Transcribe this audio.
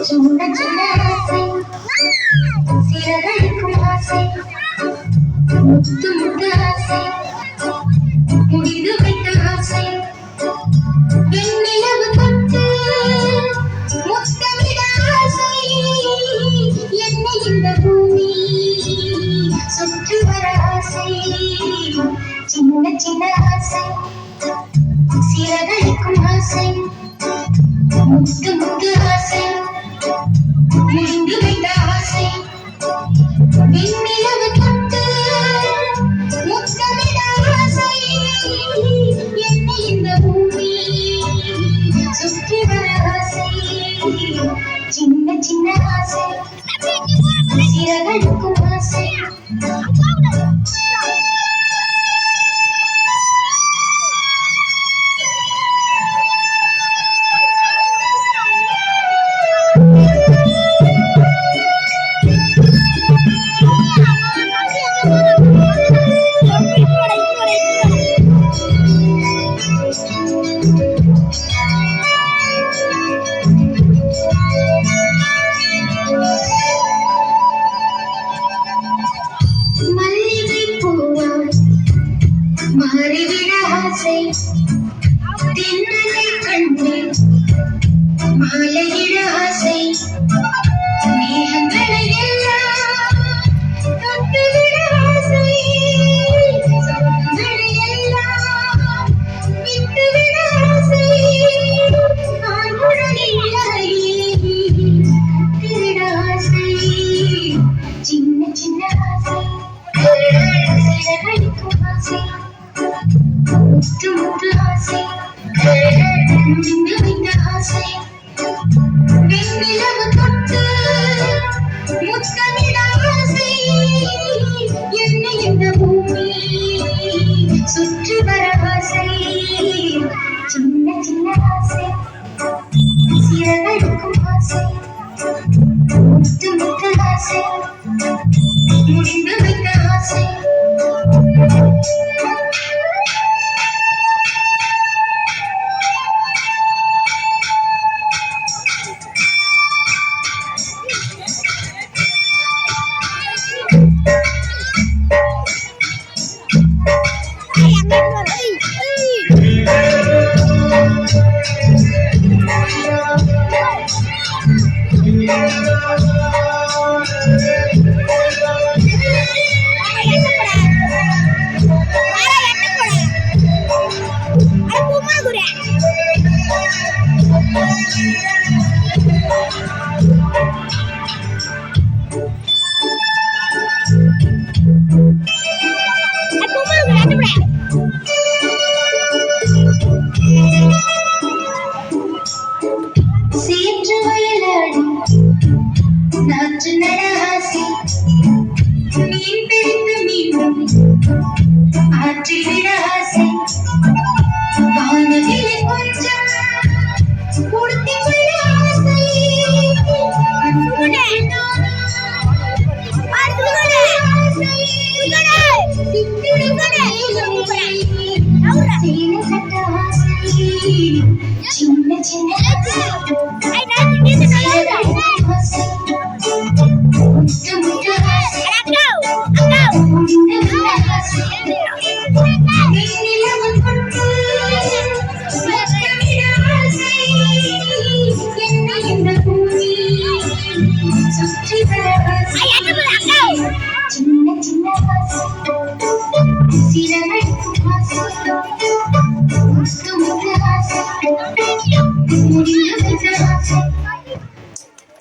சின்ன சின்ன ஆசை சிறகடிக்கும் ஆசை முத்து முத்து ஆசை முடிந்து வைத்த ஆசை வெண்ணிலவு தொட்டு முத்தமிட ஆசை என்னை இந்த பூமி சுற்றி வர ஆசை சின்ன சின்ன ஆசை சிறகடிக்கும் ஆசை முத்து முத்து ஆசை முடிந்து வைத்த ஆசை வெண்ணிலவு தொட்டு முத்தமிட ஆசை என்னை இந்த பூமி சுற்றி வர ஆசை சின்ன சின்ன ஆசை சிறகடிக்கும் ஆசை மாறிவிட ஆசை தென்னலை கண்டு மாலையிட ஆசை மேகங்களை எல்லாம் தொட்டுவிட ஆசை சொந்தங்களை எல்லாம் விட்டுவிட ஆசை ஆண்குழலில் கட்டிவிட ஆசை சின்ன சின்ன ஆசை சிறகடிக்கும் ஆசை முத்து முத்து ஆசை முடிந்து வைத்த ஆசை வெண்ணிலவு தொட்டு முத்தமிட ஆசை என்னை இந்த பூமி சுற்றி வர ஆசை சின்ன சின்ன ஆசை சிறகடிக்கும் ஆசை முத்து முத்து ஆசை முடிந்து வைத்த ஆசை சேற்று வயலாடி நாற்று நட ஆசை மீன் பிடித்து மீண்டும் ஆற்றில் விட ஆசை வானவிலை கொஞ்சம் கொடுத்தி கொள்ள ஆசை சின்ன சின்ன சின்ன சின்ன சிறகடிக்கும் ஆசை முத்து முத்து ஆசை முடிந்து வைத்த ஆசை